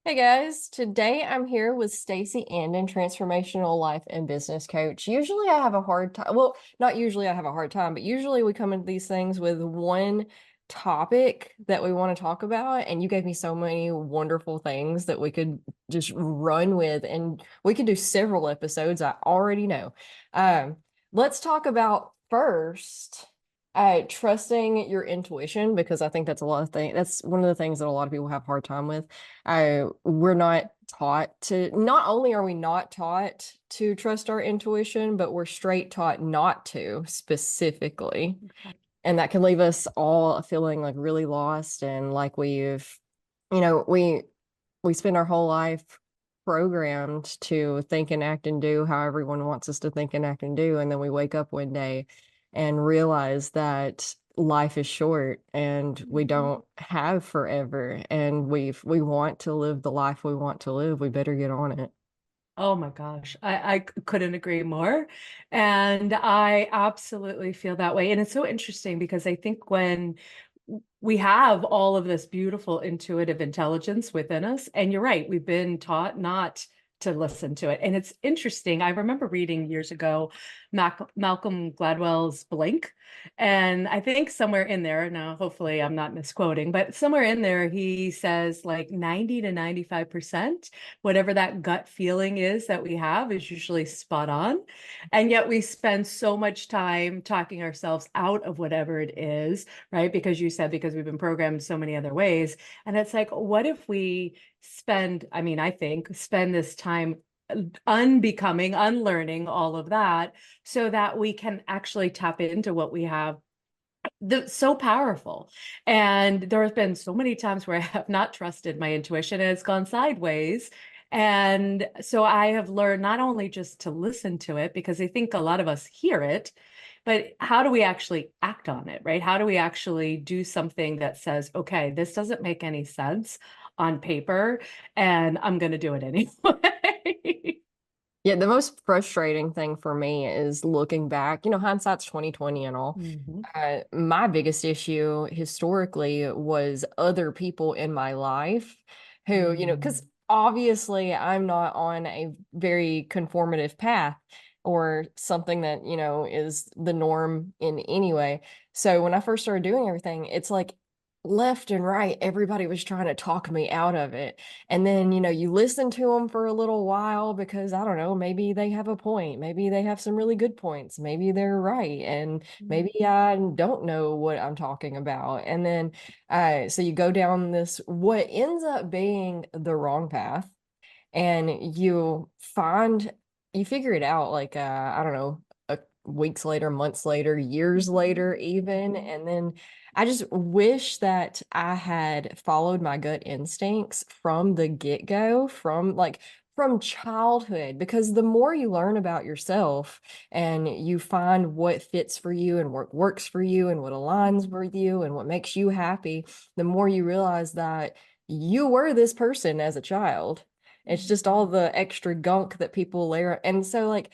Hey guys, today I'm here with Stacy Andon, transformational life and business coach. Usually I have a hard time. Well, not usually I have a hard time, but usually we come into these things with one topic that we want to talk about. And you gave me so many wonderful things that we could just run with, and we could do several episodes. I already know. Um, let's talk about first. Trusting your intuition, because I think that's a lot of things. That's one of the things that a lot of people have a hard time with. We're not taught to, not only are we not taught to trust our intuition, but we're straight taught not to specifically. And that can leave us all feeling like really lost and like you know, we, we spend our whole life programmed to think and act and do how everyone wants us to think and act and do. And then we wake up one day and realize that life is short and we Mhm. don't have forever. And we want to live the life we want to live. We better get on it. Oh my gosh, I couldn't agree more. And I absolutely feel that way. And it's so interesting because I think when we have all of this beautiful intuitive intelligence within us, and you're right, we've been taught not to listen to it. And it's interesting. I remember reading years ago Malcolm Gladwell's Blink. And I think somewhere in there, now hopefully I'm not misquoting, but somewhere in there, he says like 90 to 95%, whatever that gut feeling is that we have, is usually spot on. And yet we spend so much time talking ourselves out of whatever it is, right? Because you said, because we've been programmed so many other ways. And it's like, what if we I think, spend this time unbecoming, unlearning all of that so that we can actually tap into what we have that's so powerful. And there have been so many times where I have not trusted my intuition and it's gone sideways. And so I have learned not only just to listen to it, because I think a lot of us hear it, but how do we actually act on it, right? How do we actually do something that says, okay, this doesn't make any sense on paper, and I'm going to do it anyway? Yeah, the most frustrating thing for me is looking back, hindsight's 2020 and all. Mhm. My biggest issue historically was other people in my life who, because Mm. obviously I'm not on a very conformative path or something that, is the norm in any way. So when I first started doing everything, it's like left and right, everybody was trying to talk me out of it. And then, you listen to them for a little while because I don't know, maybe they have a point. Maybe they have some really good points. Maybe they're right. And maybe I don't know what I'm talking about. And then, so you go down this, what ends up being the wrong path, and you figure it out like, I don't know, weeks later, months later, years Mhm. later, even. And then I just wish that I had followed my gut instincts from the get-go, from childhood, because the more you learn about yourself and you find what fits for you and what works for you and what aligns Mhm. with you and what makes you happy, the more you realize that you were this person as a child. It's just all the extra gunk that people layer. And so, like,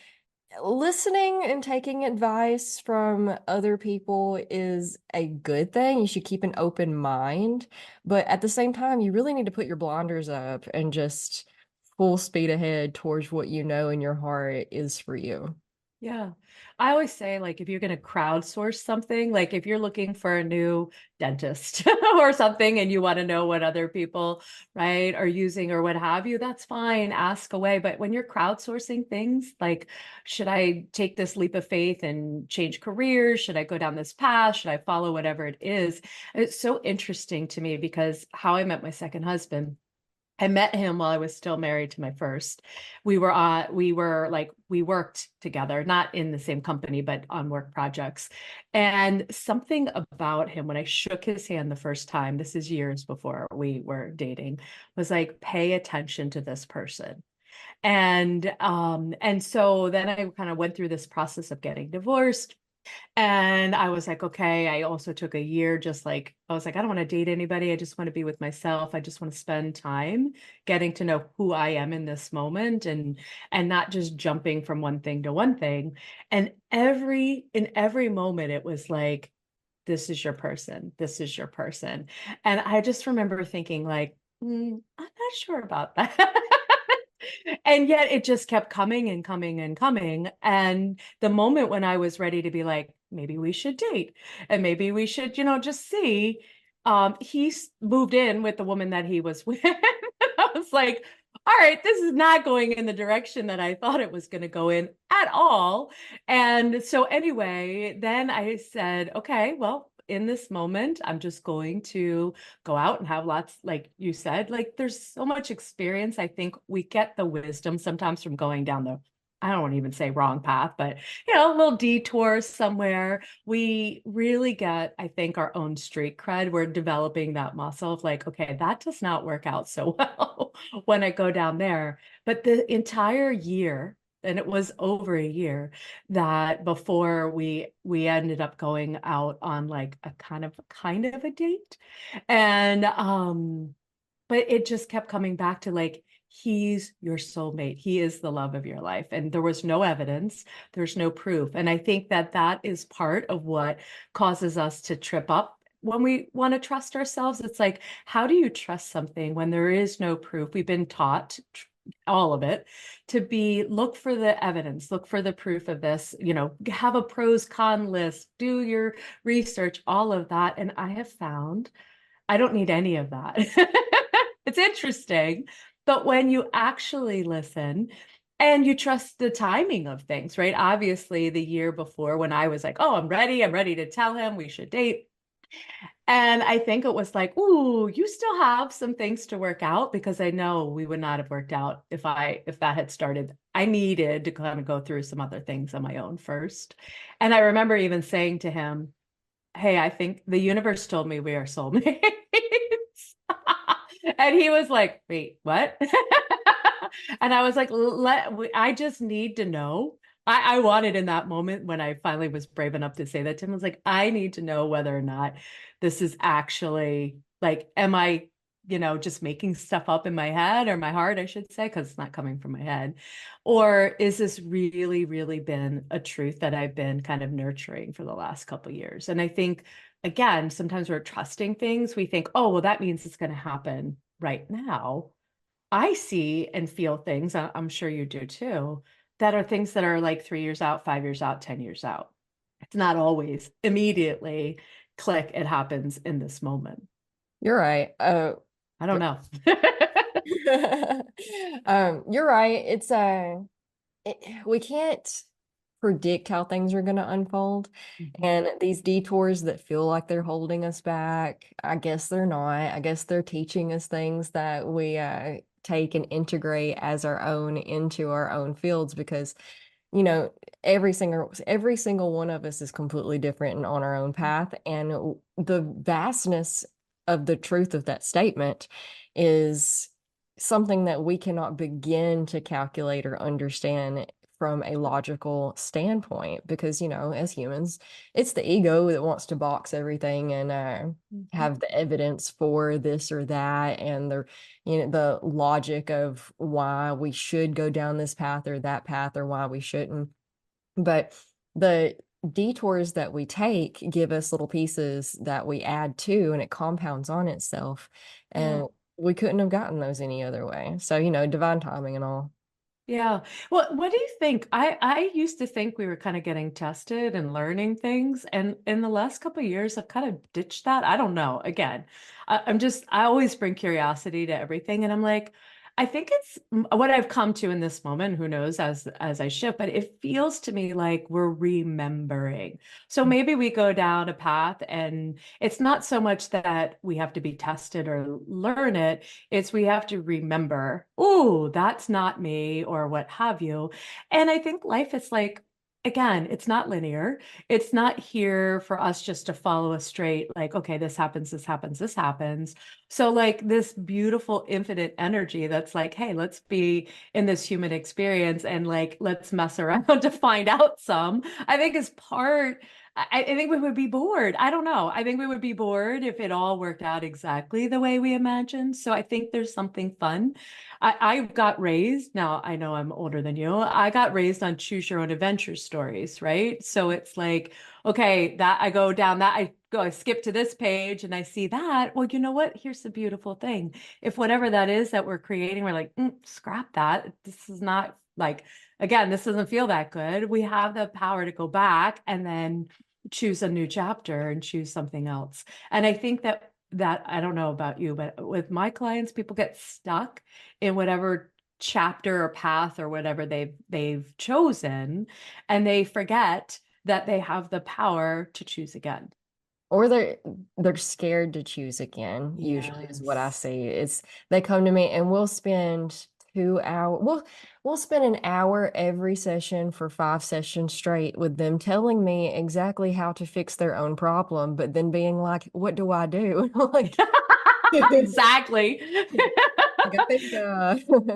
listening and taking advice from other people is a good thing. You should keep an open mind. But at the same time, you really need to put your blinders up and just full speed ahead towards what you know in your heart is for you. Yeah. I always say, like, if you're going to crowdsource something, like if you're looking for a new dentist or something and you want to know what other people, right, are using or what have you, that's fine. Ask away. But when you're crowdsourcing things, like, should I take this leap of faith and change careers? Should I go down this path? Should I follow whatever it is? It's so interesting to me because how I met my second husband. I met him while I was still married to my first. We worked together, not in the same company, but on work projects. And something about him, when I shook his hand the first time, this is years before we were dating, was like, pay attention to this person. And so then I kind of went through this process of getting divorced. And I was like, okay, I also took a year, just like, I was like, I don't want to date anybody. I just want to be with myself. I just want to spend time getting to know who I am in this moment, and not just jumping from one thing to one thing. And in every moment, it was like, this is your person. This is your person. And I just remember thinking like, I'm not sure about that. And yet it just kept coming and coming and coming. And the moment when I was ready to be like, maybe we should date and maybe we should, just see, moved in with the woman that he was with. I was like, all right, this is not going in the direction that I thought it was going to go in at all. And so, anyway, then I said, okay, well, in this moment, I'm just going to go out and have lots, like you said, like there's so much experience. I think we get the wisdom sometimes from going down the, I don't want to even say wrong path, but a little detour somewhere. We really get, I think, our own street cred. We're developing that muscle of like, okay, that does not work out so well when I go down there. But the entire year, and it was over a year, that before we ended up going out on like a kind of a date. And but it just kept coming back to like, he's your soulmate. He is the love of your life. And there was no evidence, there's no proof. And I think that that is part of what causes us to trip up when we want to trust ourselves. It's like, how do you trust something when there is no proof? We've been taught all of it to be, look for the evidence, look for the proof of this, have a pros con list, do your research, all of that. And I have found I don't need any of that. It's interesting, but when you actually listen and you trust the timing of things, right? Obviously, the year before when I was like, oh, I'm ready to tell him we should date. And I think it was like, ooh, you still have some things to work out, because I know we would not have worked out if that had started. I needed to kind of go through some other things on my own first. And I remember even saying to him, hey, I think the universe told me we are soulmates. And he was like, wait, what? And I was like, I just need to know. I wanted in that moment when I finally was brave enough to say that to him, I was like, I need to know whether or not this is actually like, am I, just making stuff up in my head or my heart, I should say, because it's not coming from my head. Or is this really, really been a truth that I've been kind of nurturing for the last couple of years? And I think, again, sometimes we're trusting things. We think, oh, well, that means it's going to happen right now. I see and feel things, I'm sure you do too, that are things that are like 3 years out, 5 years out, 10 years out. It's not always immediately click, it happens in this moment. You're right. I don't know. You're right. We can't predict how things are going to unfold. Mhm. And these detours that feel like they're holding us back, I guess they're not. I guess they're teaching us things that we take and integrate as our own into our own fields, because you know, every single one of us is completely different and on our own path. And the vastness of the truth of that statement is something that we cannot begin to calculate or understand from a logical standpoint, because as humans, it's the ego that wants to box everything and Mhm. have the evidence for this or that, and the logic of why we should go down this path or that path, or why we shouldn't. But the detours that we take give us little pieces that we add to, and it compounds on itself. Yeah. And we couldn't have gotten those any other way. So, divine timing and all. Yeah. Well, what do you think? I used to think we were kind of getting tested and learning things, and in the last couple of years, I've kind of ditched that. I don't know. Again, I always bring curiosity to everything, and I'm like, I think it's what I've come to in this moment. Who knows as I shift, but it feels to me like we're remembering. So maybe we go down a path, and it's not so much that we have to be tested or learn it, it's we have to remember, oh, that's not me, or what have you. And I think life is like, again, it's not linear. It's not here for us just to follow a straight, like, okay, this happens, this happens, this happens. So, like, this beautiful infinite energy that's like, hey, let's be in this human experience and like, let's mess around to find out some, I think is part. I think we would be bored. I don't know. I think we would be bored if it all worked out exactly the way we imagined. So I think there's something fun. I got raised, now I know I'm older than you. I got raised on choose your own adventure stories, right? So it's like, okay, that I go down that, I skip to this page and I see that. Well, you know what? Here's the beautiful thing. If whatever that is that we're creating, we're like, scrap that. This is not like, again, this doesn't feel that good. We have the power to go back and then choose a new chapter and choose something else. And I think that I don't know about you, but with my clients, people get stuck in whatever chapter or path or whatever they've chosen, and they forget that they have the power to choose again. Or they're scared to choose again, usually is what I Yes. see. It's they come to me and we'll spend 2 hours, we'll spend an hour every session for 5 sessions straight with them telling me exactly how to fix their own problem, but then being like, what do I do? Like, Exactly. like I think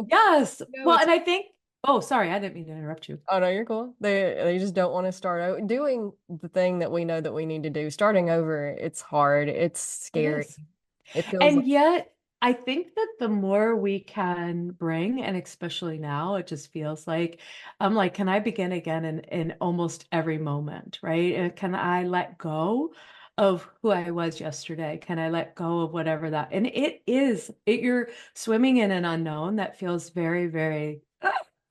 Yes. no, Well, it's and I think, oh, sorry, I didn't mean to interrupt you. oh no, you're cool. They just don't want to start doing the thing that we know that we need to do. Starting over, it's hard. It's It scary. is. It feels like And yet, I think that the more we can bring, and especially now, it just feels like I'm like, can I begin again in almost every moment, right? And can I let go of who I was yesterday? Can I let go of whatever that? And you're swimming in an unknown that feels very, very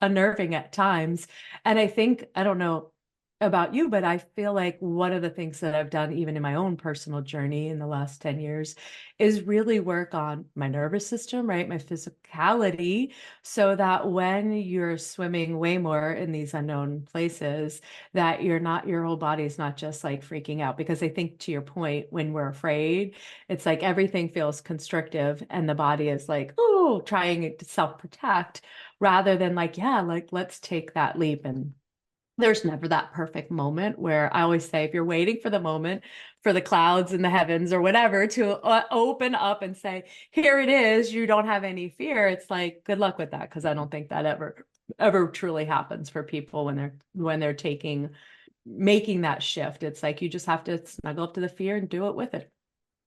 unnerving at times. And I think, I don't know about you, but I feel like one of the things that I've done, even in my own personal journey in the last 10 years, is really work on my nervous system, right? My physicality, so that when you're swimming way more in these unknown places, that your whole body is not just like freaking out. Because I think to your point, when we're afraid, it's like everything feels constrictive and the body is like, oh, trying to self-protect rather than like, yeah, like let's take that leap. And there's never that perfect moment where I always say, if you're waiting for the moment for the clouds in the heavens or whatever to open up and say, here it is, you don't have any fear. It's like, good luck with that. Because I don't think that ever truly happens for people when they're making that shift. It's like, you just have to snuggle up to the fear and do it with it.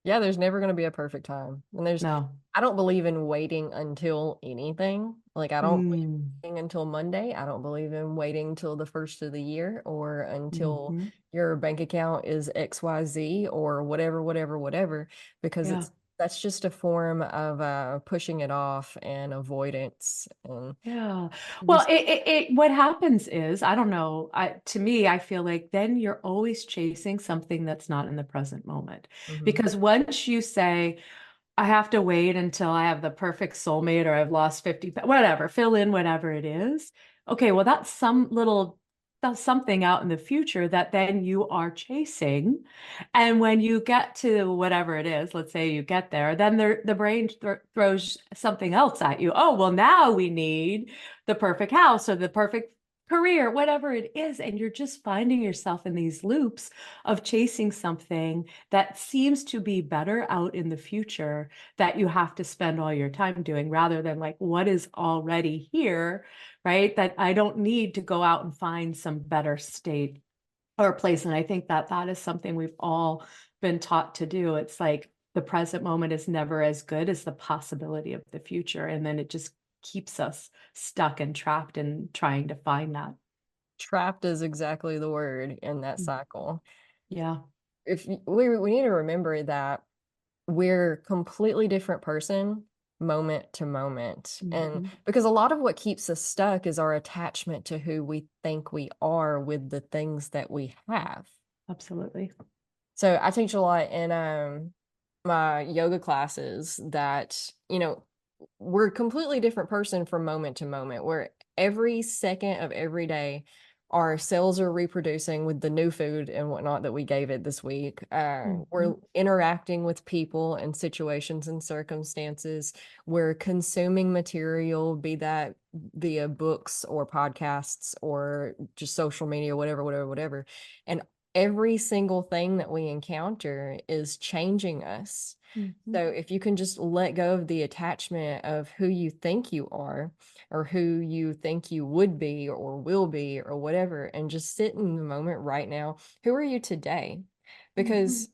yeah, there's never going to be a perfect time. And No. I don't believe in waiting until anything. Like, I don't believe Mm. in waiting until Monday. I don't believe in waiting till the first of the year or until Hmm. your bank account is XYZ or whatever, whatever, whatever, because Yeah. that's just a form of pushing it off and avoidance. And Yeah. Well, just, what happens is, I don't know, to me, I feel like then you're always chasing something that's not in the present moment. mhm. Because once you say, I have to wait until I have the perfect soulmate or I've lost 50, whatever, fill in whatever it is. Okay, well, that's something out in the future that then you are chasing. And when you get to whatever it is, let's say you get there, then the brain throws something else at you. Oh, well, now we need the perfect house or the perfect career, whatever it is. And you're just finding yourself in these loops of chasing something that seems to be better out in the future that you have to spend all your time doing rather than like what is already here, right? That I don't need to go out and find some better state or place. And I think that that is something we've all been taught to do. It's like the present moment is never as good as the possibility of the future. And then it just keeps us stuck and trapped in trying to find that. Trapped is exactly the word in that Mm. cycle. Yeah. We need to remember that we're completely different person moment to moment. And Mhm. because a lot of what keeps us stuck is our attachment to who we think we are with the things that we have. Absolutely. So I teach a lot in my yoga classes that, we're a completely different person from moment to moment, where every second of every day, our cells are reproducing with the new food and whatnot that we gave it this week. We're Mhm. interacting with people and situations and circumstances. We're consuming material, be that via books or podcasts or just social media, whatever, whatever, whatever. And every single thing that we encounter is changing us. Mhm. So if you can just let go of the attachment of who you think you are or who you think you would be or will be or whatever, and just sit in the moment right now. Who are you today? Mhm. Because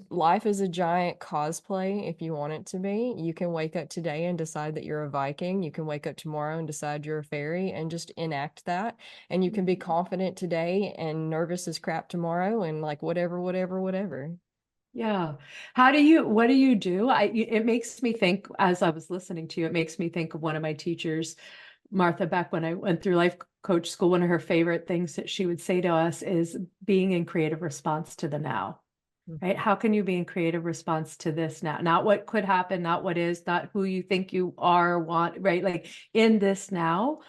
life is a giant cosplay if you want it to be. You can wake up today and decide that you're a Viking. You can wake up tomorrow and decide you're a fairy and just enact that. And you can be confident today and nervous as crap tomorrow and like whatever, whatever, whatever. Yeah. What do you do? It makes me think, as I was listening to you, it makes me think of one of my teachers, Martha Beck, when I went through life coach school. One of her favorite things that she would say to us is being in creative response to the now, right? Mhm. How can you be in creative response to this now? Not what could happen, not what is, not who you think you are, want, right? Like in this now,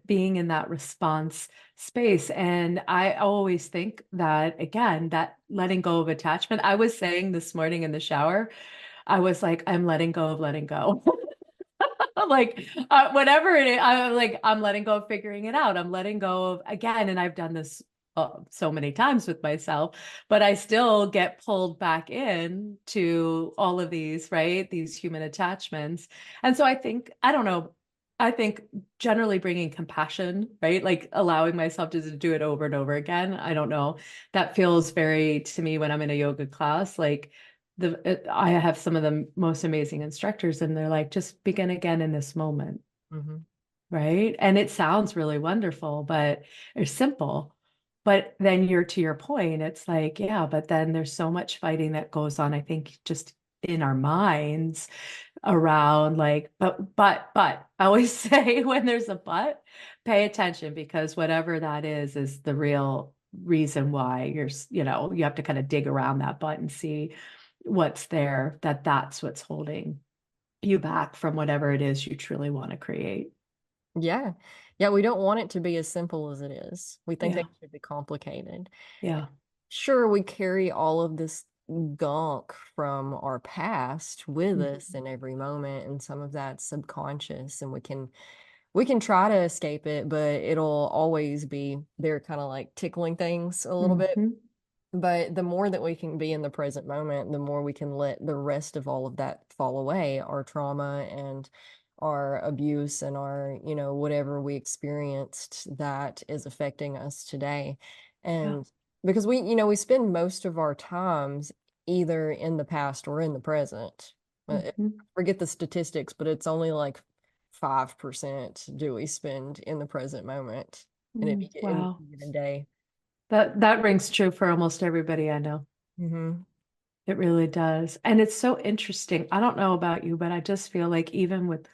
being in that response space. And I always think that, again, that letting go of attachment. I was saying this morning in the shower, I was like, I'm letting go of letting go. Like whatever it is, I'm like, I'm letting go of figuring it out. I'm letting go of again, and I've done this so many times with myself, but I still get pulled back in to all of these, right? These human attachments. And so I think, I don't know, I think generally bringing compassion, right? Like allowing myself to do it over and over again. I don't know. That feels very to me when I'm in a yoga class, like I have some of the most amazing instructors, and they're like, just begin again in this moment, Mhm. right? And it sounds really wonderful, but it's simple. But then you're to your point, it's like, yeah, but then there's so much fighting that goes on, I think, just in our minds around like, but I always say when there's a but, pay attention because whatever that is the real reason why you have to kind of dig around that but and see what's there, that's what's holding you back from whatever it is you truly want to create. Yeah. Yeah, we don't want it to be as simple as it is. We think Yeah. things should be complicated. Yeah. Sure, we carry all of this gunk from our past with us Mhm. in every moment, and some of that's subconscious, and we can try to escape it, but it'll always be there kind of like tickling things a little bit. Mhm. But the more that we can be in the present moment, the more we can let the rest of all of that fall away, our trauma and our abuse and our, whatever we experienced that is affecting us today. Yeah. And because we spend most of our times either in the past or in the present. Uh, Mhm. Forget the statistics, but it's only like 5% do we spend in the present moment in any Wow. given day. That rings true for almost everybody I know. Hmm. It really does. And it's so interesting. I don't know about you, but I just feel like even with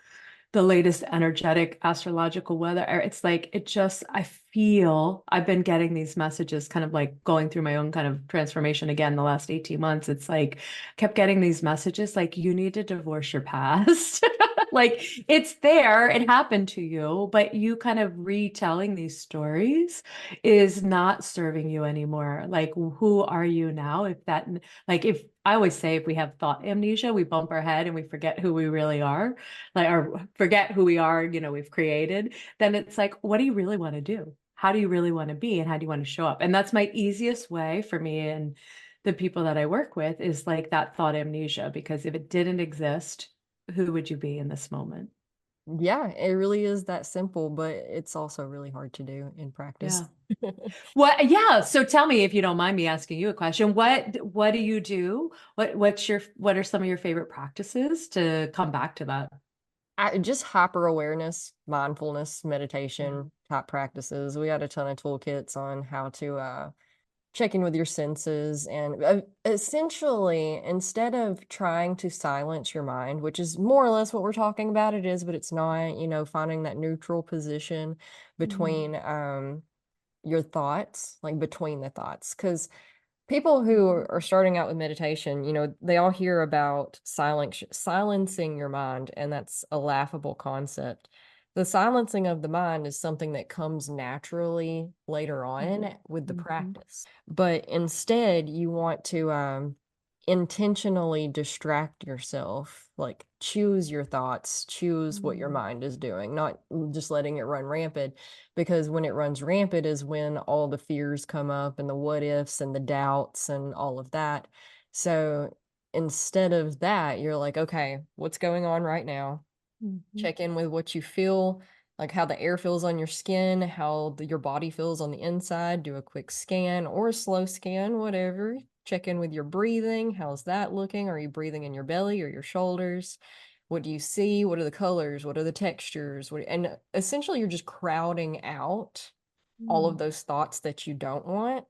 the latest energetic astrological weather, it's like I feel I've been getting these messages kind of like going through my own kind of transformation again the last 18 months. It's like kept getting these messages like you need to divorce your past. Like it's there, it happened to you, but you kind of retelling these stories is not serving you anymore. Like who are you now? If I always say if we have thought amnesia, we bump our head and we forget who we really are, like or forget who we are, we've created, then it's like, what do you really want to do? How do you really want to be? And how do you want to show up? And that's my easiest way for me and the people that I work with is like that thought amnesia, because if it didn't exist, who would you be in this moment? Yeah, it really is that simple, but it's also really hard to do in practice. Yeah. What, yeah. So tell me, if you don't mind me asking you a question, what do you do? What are some of your favorite practices to come back to that? Just hyper awareness, mindfulness, Yeah. meditation type practices. We got a ton of toolkits on how to check in with your senses and essentially instead of trying to silence your mind, which is more or less what we're talking about, it is, but it's not, finding that neutral position Mhm. between your thoughts, like between the thoughts. Because people who are starting out with meditation, they all hear about silencing your mind, and that's a laughable concept. The silencing of the mind is something that comes naturally later on with the Mhm. practice. But instead, you want to intentionally distract yourself, like choose your thoughts, choose what your Mm, mind is doing, not just letting it run rampant. Because when it runs rampant is when all the fears come up and the what ifs and the doubts and all of that. So instead of that, you're like, okay, what's going on right now? mhm, Check in with what you feel, like how the air feels on your skin, how your body feels on the inside. Do a quick scan or a slow scan, whatever. Check in with your breathing. How's that looking? Are you breathing in your belly or your shoulders? What do you see? What are the colors? What are the textures? And essentially, you're just crowding out all of mm, those thoughts that you don't want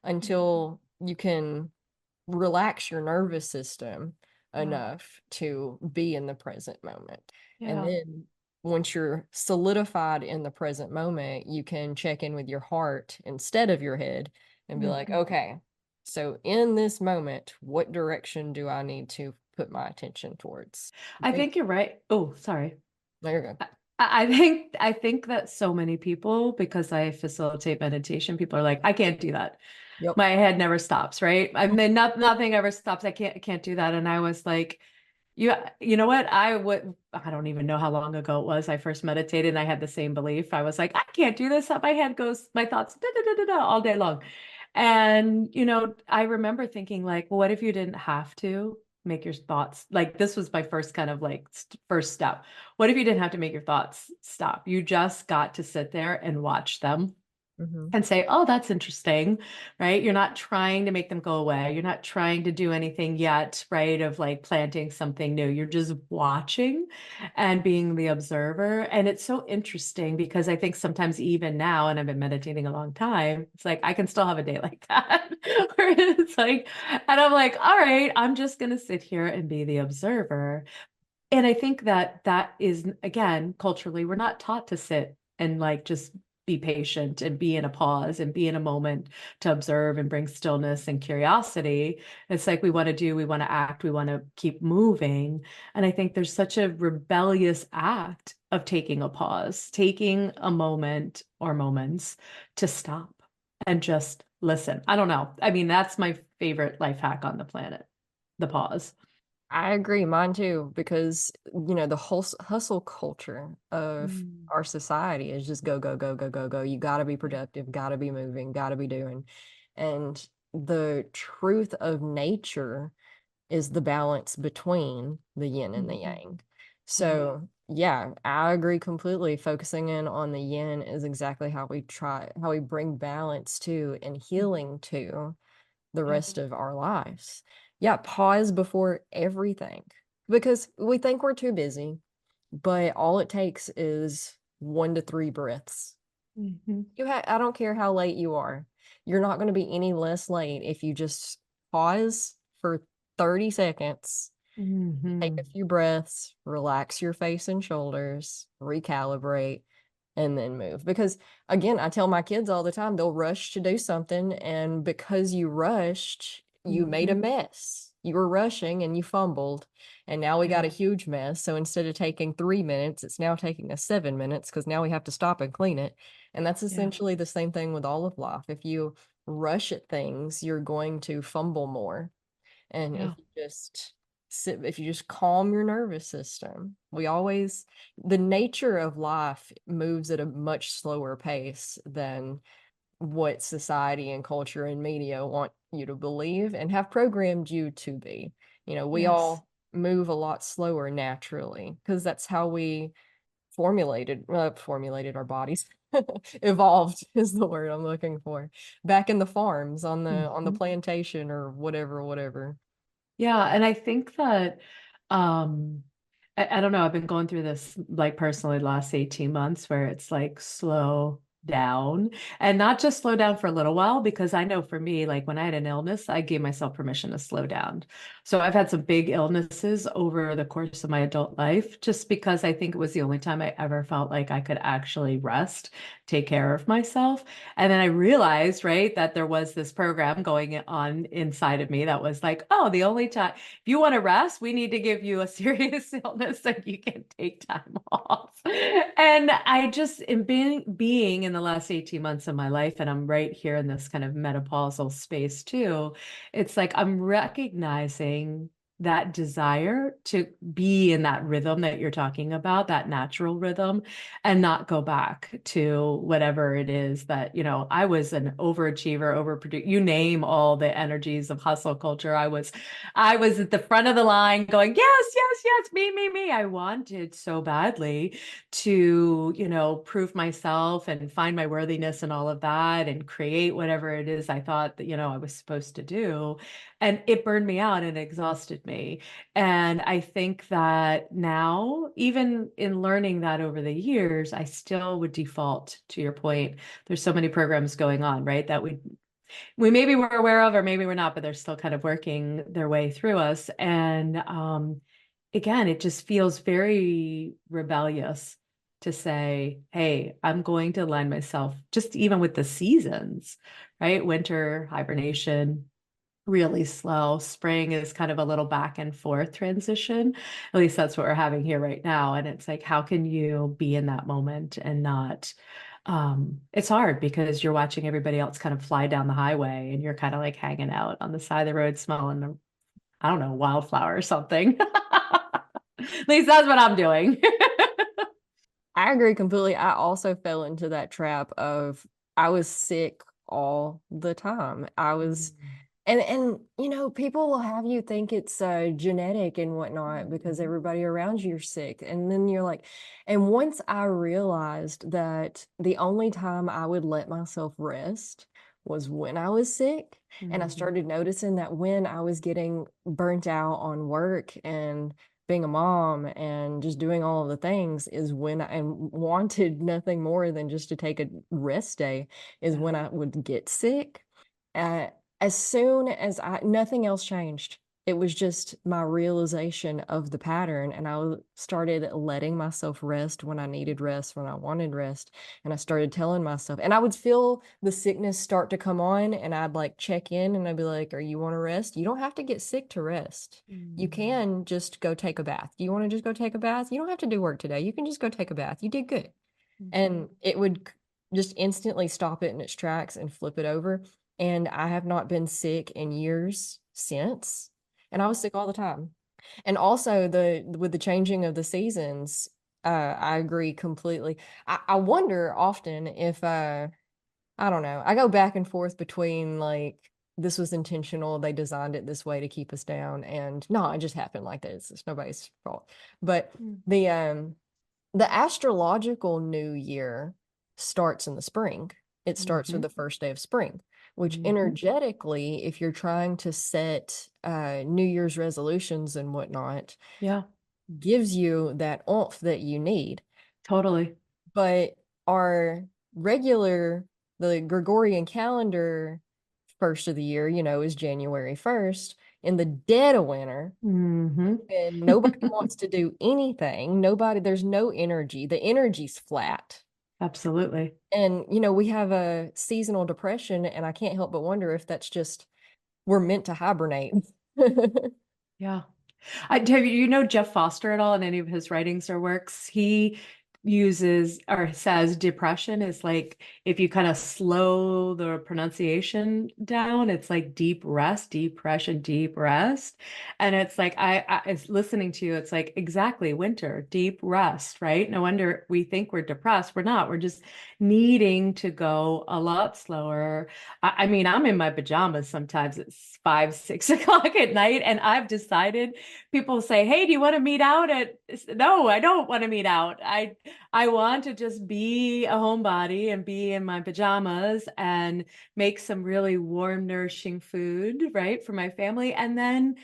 mhm. until you can relax your nervous system Yeah. enough to be in the present moment. And Yeah. then once you're solidified in the present moment, you can check in with your heart instead of your head and be like, Mhm. okay, so in this moment, what direction do I need to put my attention towards? I Think, think you're right. Oh, sorry. there you go. I, I think that so many people, because I facilitate meditation, people are like, I can't do that. Yep. My head never stops, right? I mean, nothing ever stops. I can't do that. And I was like, you know what? I don't even know how long ago it was I first meditated and I had the same belief. I was like, I can't do this. My head goes, my thoughts da, da, da, da, da, all day long. And, I remember thinking like, well, what if you didn't have to make your thoughts like this was my first kind of like first step. What if you didn't have to make your thoughts stop? You just got to sit there and watch them Hmm. and say, oh, that's interesting, right? You're not trying to make them go away. You're not trying to do anything yet, right? Of like planting something new. You're just watching and being the observer. And it's so interesting because I think sometimes even now, and I've been meditating a long time, it's like I can still have a day like that where it's like, and I'm like, all right, I'm just going to sit here and be the observer. And I think that that is, again, culturally, we're not taught to sit and like just be patient and be in a pause and be in a moment to observe and bring stillness and curiosity. It's like we want to act, we want to keep moving. And I think there's such a rebellious act of taking a pause, taking a moment or moments to stop and just listen. I don't know. I mean, that's my favorite life hack on the planet, the pause. I agree, mine too, because the whole hustle culture of Mm. our society is just go, go, go, go, go, go. You got to be Yeah. productive, got to be moving, got to be doing. And the truth of nature is the balance between the yin and the Mhm. yang. Yeah. So, yeah, I agree completely. Focusing in on the yin is exactly how we bring balance to and Mhm. healing to the Yeah. rest of our lives. Yeah, pause before everything because we think we're too busy, but all it takes is 1 to 3 breaths. Mhm. I don't care how late you are. You're not going to be any less late if you just pause for 30 seconds, take a Mhm. few breaths, relax your face and shoulders, recalibrate, and then move. Because again, I tell my kids all the time, they'll rush to do something. And because you rushed, you made a Mhm. mess. You were rushing and you fumbled. And now we got a Yeah. huge mess. So instead of taking 3 minutes, it's now taking us 7 minutes because now we have to stop and clean it. And that's Yeah. essentially the same thing with all of life. If you rush at things, you're going to fumble more. And Yeah. if you just calm your nervous system, the nature of life moves at a much slower pace than what society and culture and media want you to believe and have programmed you to be. We Yes. all move a lot slower naturally because that's how we formulated our bodies. Evolved is the word I'm looking for. Back in the farms on the Mhm. plantation or whatever, whatever. Yeah, and I think that um I don't know, I've been going through this like personally the last 18 months where it's like slow down and not just slow down for a little while because I know for me like when I had an illness, I gave myself permission to slow down. So I've had some big illnesses over the course of my adult life just because I think it was the only time I ever felt like I could actually rest, take care of myself. And then I realized, right, that there was this program going on inside of me that was like, oh, the only time, if you want to rest, we need to give you a serious illness so you can take time off. And I just, in being in the last 18 months of my life, and I'm right here in this kind of menopausal space too, it's like I'm recognizing that desire to be in that rhythm that you're talking about, that natural rhythm, and not go back to whatever it is that, I was an overachiever, overproduce, you name all the energies of hustle culture. I was at the front of the line going, yes, yes, yes, me. I wanted so badly to, prove myself and find my worthiness and all of that and create whatever it is I thought that, I was supposed to do. And it burned me out and exhausted me. And I think that now, even in learning that over the years, I still would default to your point. There's so many programs going on, right? That we maybe were aware of, or maybe we're not, but they're still kind of working their way through us. And again, it just feels very rebellious to say, hey, I'm going to align myself, just even with the seasons, right? Winter, hibernation, really slow. Spring is kind of a little back and forth transition. At least that's what we're having here right now. And it's like, how can you be in that moment and not? It's hard because you're watching everybody else kind of fly down the highway and you're kind of like hanging out on the side of the road smelling, I don't know, wildflower or something. At least that's what I'm doing. I agree completely. I also fell into that trap of I was sick all the time. I was Mm, and people will have you think it's genetic and whatnot because mhm, everybody around you are sick. And then you're like, and once I realized that the only time I would let myself rest was when I was sick, and I mhm, started noticing that when I was getting burnt out on work and being a mom and just doing all of the things is when I and wanted nothing more than just to take a rest day is yeah. when I would get sick. Uh, as soon as nothing else changed. It was just my realization of the pattern, and started letting myself rest when I needed rest, when I wanted rest. And I started telling myself, and I would feel the sickness start to come on, and I'd like check in and I'd be like, are you want to rest? You don't have to get sick to rest. You Mm, can just go take a bath. Do you want to just go take a bath? You don't have to do work today. You can just go take a bath. You did good. mhm. And it would just instantly stop it in its tracks and flip it over. And I have not been sick in years since. And I was sick all the time. And also the with the changing of the seasons, I agree completely. I wonder often if I don't know. I go back and forth between like this was intentional, they designed it this way to keep us down, and no, it just happened like this. It's nobody's fault. But Mm, the the astrological new year starts in the spring. It starts with mhm, the first day of spring, which mhm. energetically, if you're trying to set New Year's resolutions and whatnot, Yeah, gives you that oomph that you need. totally. But our regular, the Gregorian calendar first of the year, is January 1st. In the dead of winter, Mhm. and nobody wants to do anything. There's no energy. The energy's flat. Absolutely. And, we have a seasonal depression, and I can't help but wonder if that's just we're meant to hibernate. Yeah. Have you know Jeff Foster at all in any of his writings or works? He uses or says depression is like if you kind of slow the pronunciation down, it's like deep rest, depression, deep rest. And it's like it's listening to you, it's like exactly winter, deep rest, right? No wonder we think we're depressed. We're not. We're just needing to go a lot slower. I mean, I'm in my pajamas sometimes it's 5, 6 o'clock at night, and I've decided people say, "Hey, do you want to meet out at?" No, I don't want to meet out. I want to just be a homebody and be in my pajamas and make some really warm, nourishing food, right, for my family, and then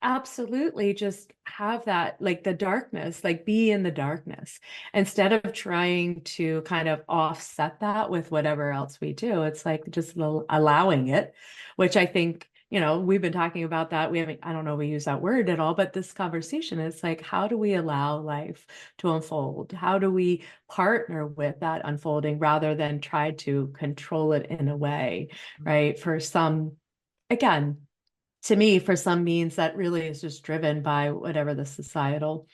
absolutely just have that like the darkness, like be in the darkness instead of trying to kind of offset that with whatever else we do. It's like just allowing it, which I think, we've been talking about that. We haven't, I don't know, we use that word at all, but this conversation is like, how do we allow life to unfold? How do we partner with that unfolding rather than try to control it in a way, right? For some, again, to me, for some means that really is just driven by whatever the societal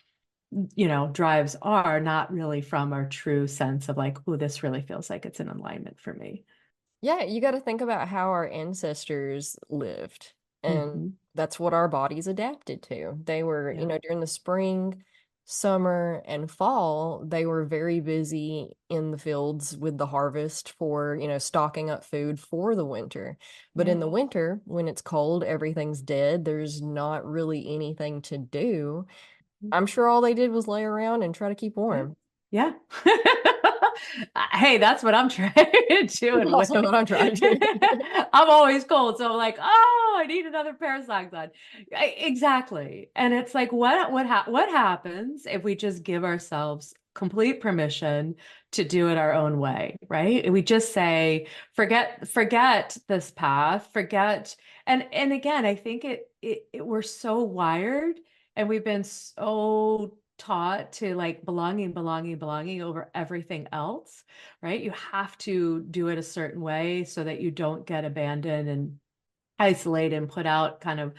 drives are, not really from our true sense of like, oh, this really feels like it's in alignment for me. Yeah, you got to think about how our ancestors lived, and Hmm. that's what our bodies adapted to. They were, Yeah. during the spring, summer, and fall, they were very busy in the fields with the harvest for, stocking up food for the winter. But Yeah. in the winter, when it's cold, everything's dead, there's not really anything to do. I'm sure all they did was lay around and try to keep Yeah. warm. Yeah. Hey, that's what I'm trying to do in Also, way. what I'm trying to do. I'm always cold, so I'm like, oh, I need another pair of socks on. Exactly. And it's like, what happens if we just give ourselves complete permission to do it our own way, right? We just say, forget this path, forget. And again, I think we're so wired and we've been so taught to like belonging over everything else, right? You have to do it a certain way so that you don't get abandoned and isolated and put out kind of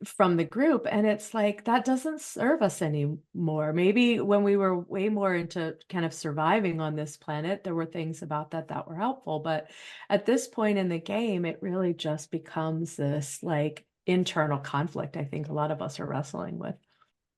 from the group. And it's like that doesn't serve us anymore. Maybe when we were way more into kind of surviving on this planet, there were things about that were helpful. But at this point in the game, it really just becomes this like internal conflict I think a lot of us are wrestling with.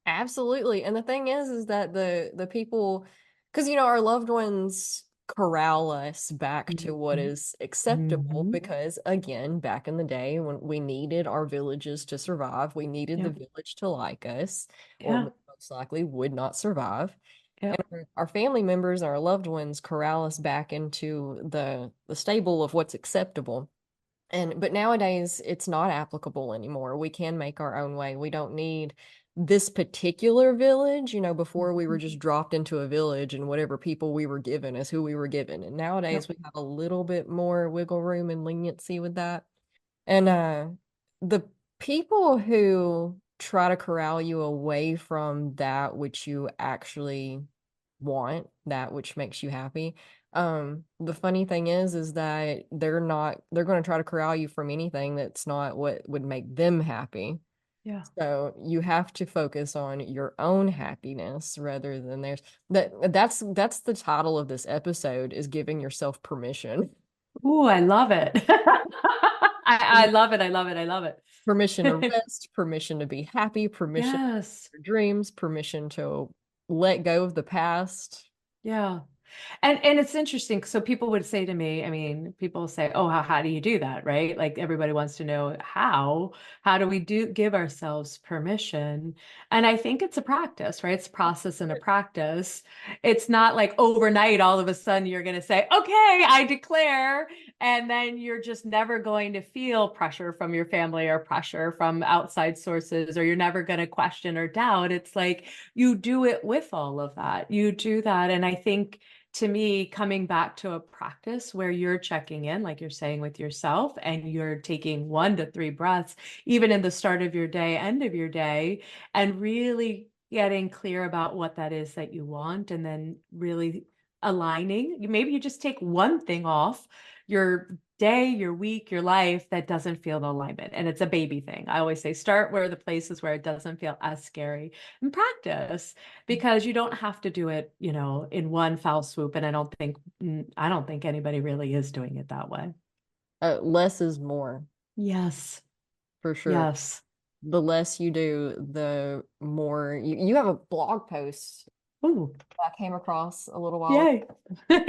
Absolutely. And the thing is that the people, because our loved ones corral us back to what Mhm. is acceptable, Mhm. because again, back in the day when we needed our villages to survive, we needed the Yep. village to like us, or Yeah. we most likely would not survive. And Yep. our family members and our loved ones corral us back into the stable of what's acceptable. But nowadays it's not applicable anymore. We can make our own way. We don't need this particular village. Before we were Mhm. just dropped into a village and whatever people we were given is who we were given. And nowadays Yep. we have a little bit more wiggle room and leniency with that. And the people who try to corral you away from that which you actually want, that which makes you happy. The funny thing is that they're going to try to corral you from anything that's not what would make them happy. Yeah. So you have to focus on your own happiness rather than theirs. That's the title of this episode, is giving yourself permission. Ooh, I love it. I love it. I love it. I love Permission to it. rest, permission to be happy, permission Yes. for dreams, permission to let go of the past. Yeah. And it's interesting. So people would say to me, I mean, people say, "Oh, how do you do that?" Right? Like everybody wants to know how. How do we do give ourselves permission? And I think it's a practice, right? It's a process and a practice. It's not like overnight, all of a sudden you're going to say, "Okay, I declare," and then you're just never going to feel pressure from your family or pressure from outside sources, or you're never going to question or doubt. It's like you do it with all of that. You do that, and I think to me, coming back to a practice where you're checking in, like you're saying with yourself, and you're taking 1 to 3 breaths, even in the start of your day, end of your day, and really getting clear about what that is that you want, and then really aligning. Maybe you just take one thing off your day, your week, your life that doesn't feel the alignment. And it's a baby thing. I always say start where the places where it doesn't feel as scary and practice because you don't have to do it, in one foul swoop. And I don't think anybody really is doing it that way. Less is more, Yes. for sure. Yes. The less you do, the more you have a blog post Ooh, I came across a little while ago. yay.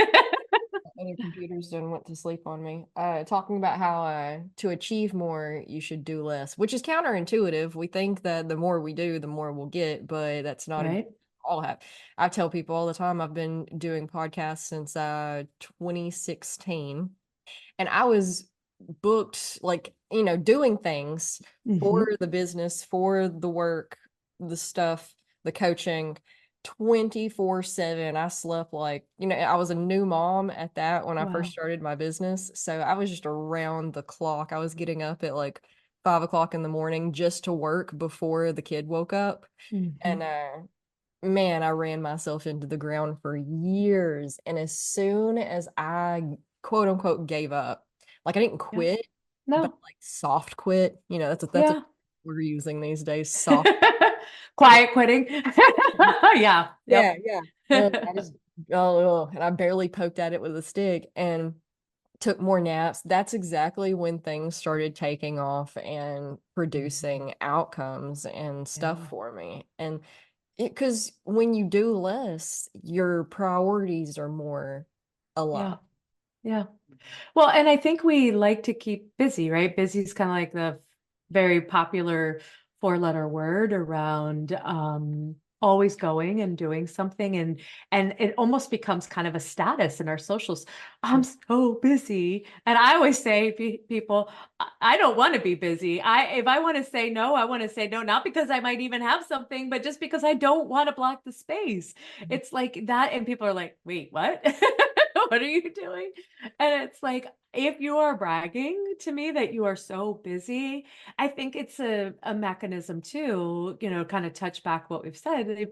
Other computers done went to sleep on me. Talking about how to achieve more, you should do less, which is counterintuitive. We think that the more we do, the more we'll get, but that's not a Right. all have. I tell people all the time I've been doing podcasts since 2016, and I was booked, like, doing things for Hmm. the business, for the work, the stuff, the coaching 24/7. I slept like, I was a new mom at that when I first Wow. started my business. So I was just around the clock. I was getting up at like 5 o'clock in the morning just to work before the kid woke up. Hmm. And man, I ran myself into the ground for years. And as soon as I quote unquote gave up, like I didn't Yeah. quit, but No. like soft quit, that's a Yeah. we're using these days. Soft. Quiet quitting. Yeah. Yeah, Yep. yeah. And I just oh, and I barely poked at it with a stick and took more naps. That's exactly when things started taking off and Mhm. producing outcomes and stuff Yeah. for me. And because when you do less, your priorities are more aligned. Yeah. Yeah. Well, and I think we like to keep busy, right? Busy is kind of like the very popular four-letter word around always going and doing something, and it almost becomes kind of a status in our socials. I'm so busy. And I always say people, I don't want to be busy. If I want to say no, I want to say no, not because I might even have something, but just because I don't want to block the space. It's like that, and people are like, "Wait, what?" What are you doing? And it's like, if you are bragging to me that you are so busy, I think it's a mechanism too, kind of touch back what we've said. If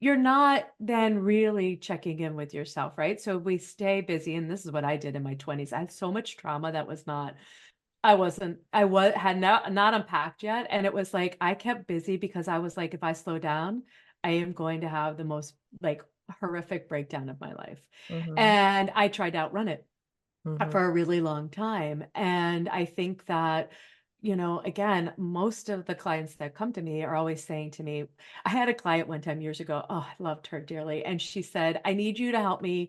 you're not then really checking in with yourself, right? So we stay busy. And this is what I did in my 20s. I had so much trauma that was not, I was had not unpacked yet. And it was like I kept busy because I was like, if I slow down, I am going to have the most like horrific breakdown of my life. Mm-hmm. And I tried to outrun it Mm-hmm. for a really long time. And I think that, again, most of the clients that come to me are always saying to me, I had a client one time years ago. Oh, I loved her dearly. And she said, I need you to help me.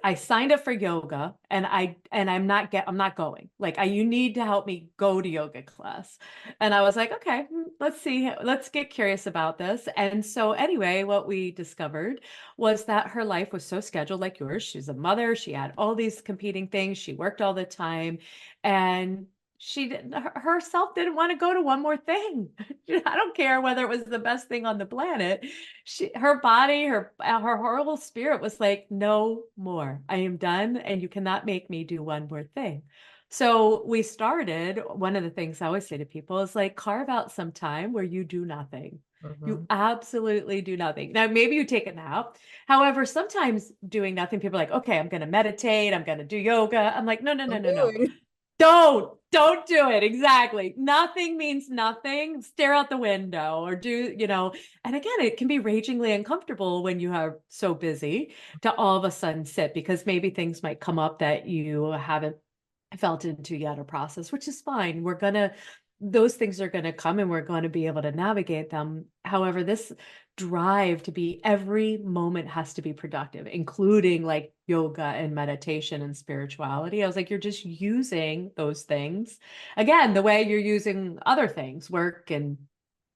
I signed up for yoga and I'm not going. Like you need to help me go to yoga class. And I was like, okay, let's see. Let's get curious about this. And so anyway, what we discovered was that her life was so scheduled like yours. She's a mother. She had all these competing things. She worked all the time and she didn't herself didn't want to go to one more thing. I don't care whether it was the best thing on the planet. Her body, her whole spirit was like, no more. I am done, and you cannot make me do one more thing. So we started. One of the things I always say to people is like, carve out some time where you do nothing. Mm-hmm. You absolutely do nothing. Now, maybe you take a nap. However, sometimes doing nothing, people are like, okay, I'm going to meditate. I'm going to do yoga. I'm like, no, no, no, I'm no, no. doing. Don't do it. Exactly. Nothing means nothing. Stare out the window or and again, it can be ragingly uncomfortable when you are so busy to all of a sudden sit because maybe things might come up that you haven't felt into yet or process, which is fine. Those things are going to come and we're going to be able to navigate them. However, this drive to be every moment has to be productive, including like yoga and meditation and spirituality. I was like, you're just using those things again, the way you're using other things, work and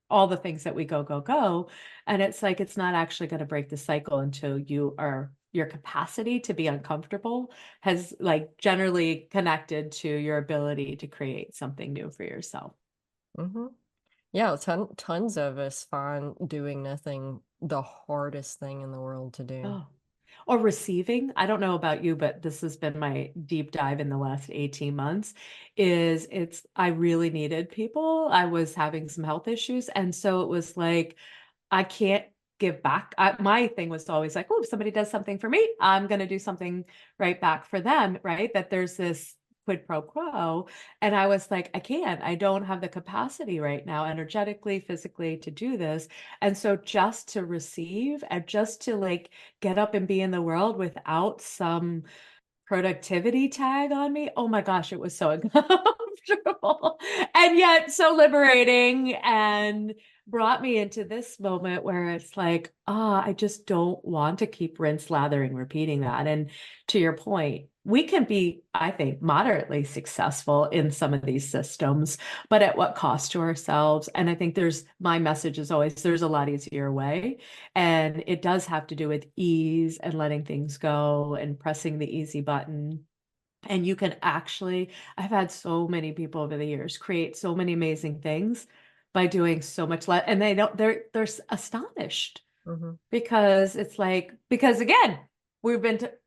all the things that we go, go, go. And it's like, it's not actually going to break the cycle until your capacity to be uncomfortable has like generally connected to your ability to create something new for yourself. Mm-hmm. Yeah, tons of us find doing nothing the hardest thing in the world to do. Oh, or receiving. I don't know about you, but this has been my deep dive in the last 18 months I really needed people. I was having some health issues. And so it was like, I can't give back. My thing was always like, oh, if somebody does something for me, I'm going to do something right back for them, right? That there's this quid pro quo. And I was like, I don't have the capacity right now, energetically, physically, to do this. And so just to receive and just to like get up and be in the world without some productivity tag on me. Oh my gosh, it was so uncomfortable and yet so liberating and brought me into this moment where it's like, I just don't want to keep rinse, lathering, repeating that. And to your point, we can be, I think, moderately successful in some of these systems, but at what cost to ourselves? And I think my message is always there's a lot easier way. And it does have to do with ease and letting things go and pressing the easy button. And you can actually, I've had so many people over the years create so many amazing things by doing so much less. And they're astonished Mm-hmm. because it's like, because again,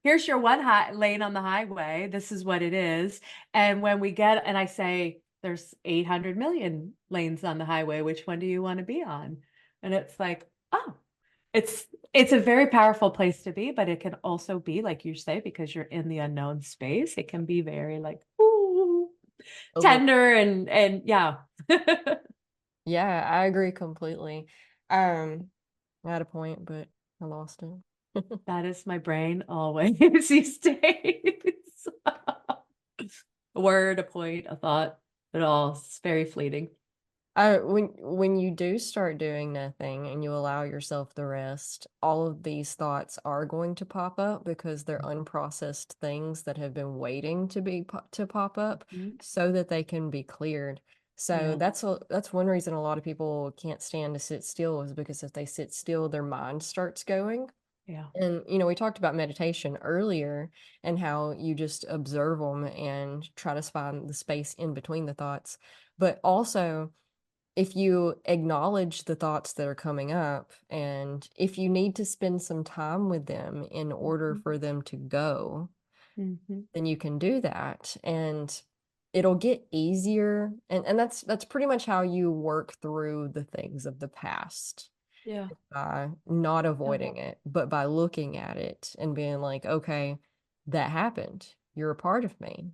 here's your one lane on the highway. This is what it is. And when and I say, there's 800 million lanes on the highway. Which one do you want to be on? And it's like, oh, it's a very powerful place to be, but it can also be, like you say, because you're in the unknown space, it can be very like, ooh, Over. tender and yeah. Yeah, I agree completely. Um, I had a point, but I lost it. That is my brain always these days. A word, a point, a thought, it all is very fleeting. When you do start doing nothing and you allow yourself the rest, all of these thoughts are going to pop up because they're unprocessed things that have been waiting to pop up Mhm. so that they can be cleared. So Yeah, that's one reason a lot of people can't stand to sit still is because if they sit still, their mind starts going. yeah, And we talked about meditation earlier and how you just observe them and try to find the space in between the thoughts. But also if you acknowledge the thoughts that are coming up and if you need to spend some time with them in order mhm, for them to go, mhm. then you can do that and it'll get easier and that's pretty much how you work through the things of the past Yeah, by not yeah, avoiding it, but by looking at it and being like, okay, that happened. You're a part of me.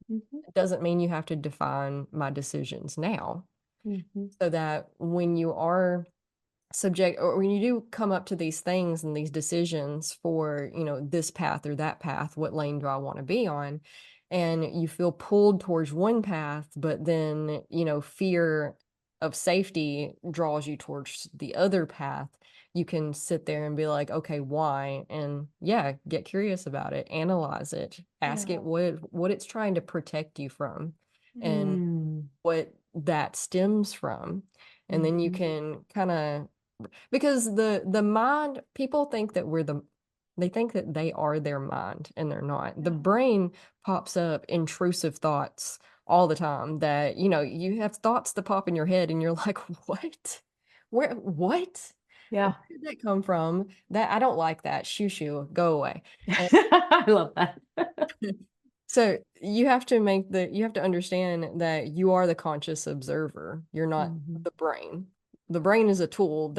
mhm, It doesn't mean you have to define my decisions now mhm. so that when you are subject or when you do come up to these things and these decisions for this path or that path, what lane do I want to be on, and you feel pulled towards one path but then fear of safety draws you towards the other path, you can sit there and be like, okay, why? And yeah, get curious about it, analyze it, ask Yeah. it what it's trying to protect you from and Mm, what that stems from. And then you mhm. can kind of, because the mind, people think that they think that they are their mind and they're not. The Yeah, brain pops up intrusive thoughts all the time that you have thoughts that pop in your head and you're like, what? What? Where yeah. did that come from? That I don't like that. Shoo shoo, go away. I love that. So you have to understand that you are the conscious observer. You're not Mhm. the brain. The brain is a tool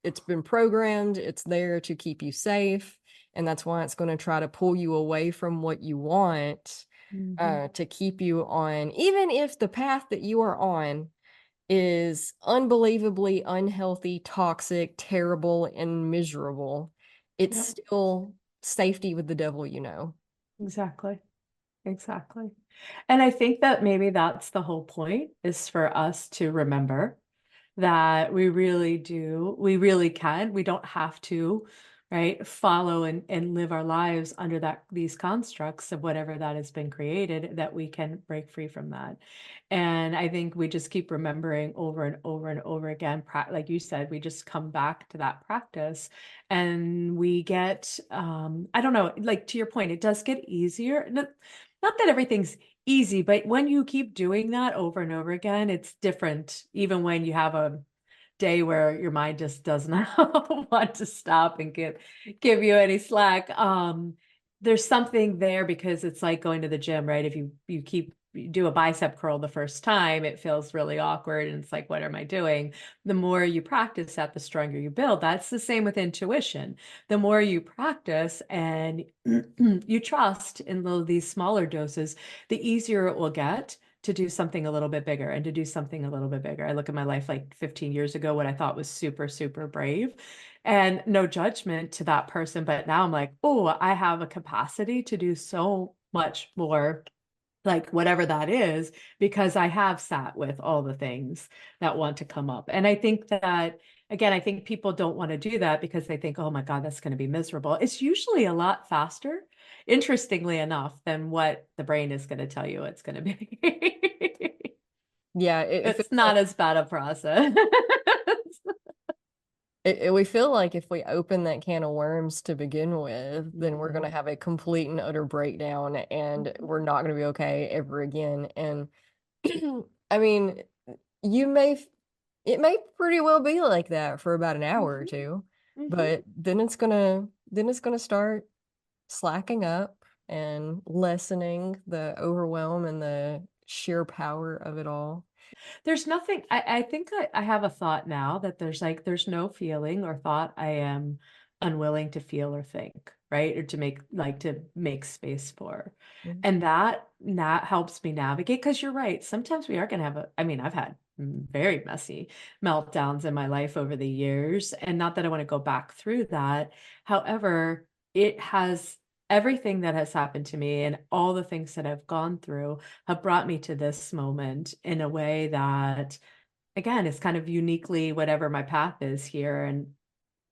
it's been programmed, it's there to keep you safe, and that's why it's going to try to pull you away from what you want, Mhm. to keep you on, even if the path that you are on is unbelievably unhealthy, toxic, terrible, and miserable. It's Yeah, still safety with the devil, exactly. Exactly. And I think that maybe that's the whole point is for us to remember that we really can, we don't have to, right, follow and live our lives under these constructs of whatever that has been created, that we can break free from that. And I think we just keep remembering over and over and over again, like you said, we just come back to that practice and we get, I don't know, like to your point, it does get easier. Not that everything's easy, but when you keep doing that over and over again, it's different. Even when you have a day where your mind just does not want to stop and give you any slack. There's something there because it's like going to the gym, right? If you do a bicep curl the first time, it feels really awkward and it's like, what am I doing? The more you practice that, the stronger you build. That's the same with intuition. The more you practice and you trust in these smaller doses, the easier it will get to do something a little bit bigger and to do something a little bit bigger. I look at my life like 15 years ago, what I thought was super, super brave, and no judgment to that person. But now I'm like, oh, I have a capacity to do so much more, like whatever that is, because I have sat with all the things that want to come up. And I think that, again, I think people don't want to do that because they think, oh my God, that's going to be miserable. It's usually a lot faster, interestingly enough, than what the brain is going to tell you it's going to be. Yeah, it feels It's not like as bad a process. we feel like if we open that can of worms to begin with, then we're going Mhm. to have a complete and utter breakdown and we're not going to be okay ever again. And I mean, you may, it may pretty well be like that for about an hour or Mhm. two, Mhm. but then it's going to start slacking up and lessening the overwhelm and the sheer power of it all. There's nothing, I think I have a thought now that there's no feeling or thought I am unwilling to feel or think, right? Or to make space for. Mhm. And that helps me navigate because you're right. Sometimes we are going to have I mean, I've had very messy meltdowns in my life over the years. And not that I want to go back through that. However, it has everything that has happened to me and all the things that I've gone through have brought me to this moment in a way that, again, is kind of uniquely whatever my path is here. And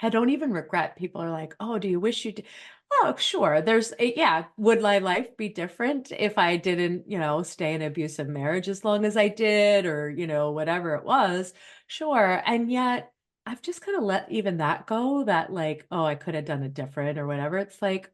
I don't even regret. People are like, "Oh, do you wish you did?" Well, sure. Yeah. Would my life be different if I didn't, stay in an abusive marriage as long as I did, or, whatever it was? Sure. And yet I've just kind of let even that go, that like, oh, I could have done it different or whatever. It's like,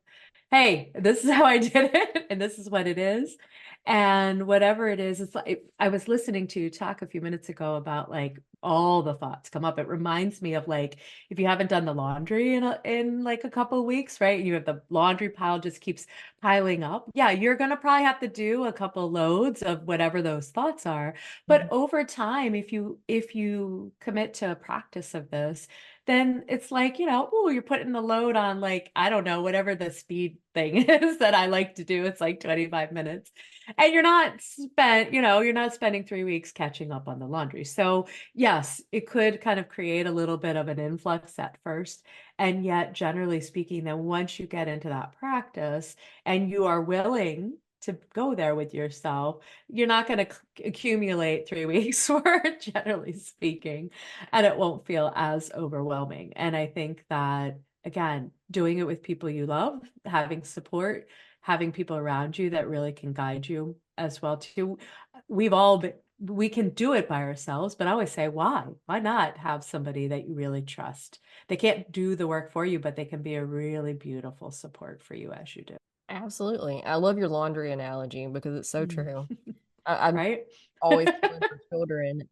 hey, this is how I did it and this is what it is. And whatever it is, it's like I was listening to you talk a few minutes ago about like all the thoughts come up. It reminds me of like if you haven't done the laundry in like a couple of weeks, right? And you have the laundry pile just keeps piling up. Yeah, you're gonna probably have to do a couple loads of whatever those thoughts are. But over time, if you commit to a practice of this, then it's like, oh, you're putting the load on like, I don't know, whatever the speed thing is that I like to do. It's like 25 minutes. And you're not spending 3 weeks catching up on the laundry. So yes, it could kind of create a little bit of an influx at first. And yet, generally speaking, then once you get into that practice and you are willing to go there with yourself, you're not going to accumulate 3 weeks worth, generally speaking, and it won't feel as overwhelming. And I think that, again, doing it with people you love, having support, having people around you that really can guide you as well too. We can do it by ourselves, but I always say, why? Why not have somebody that you really trust? They can't do the work for you, but they can be a really beautiful support for you as you do. Absolutely. I love your laundry analogy because it's so Mm. true. I'm Right? always telling for children,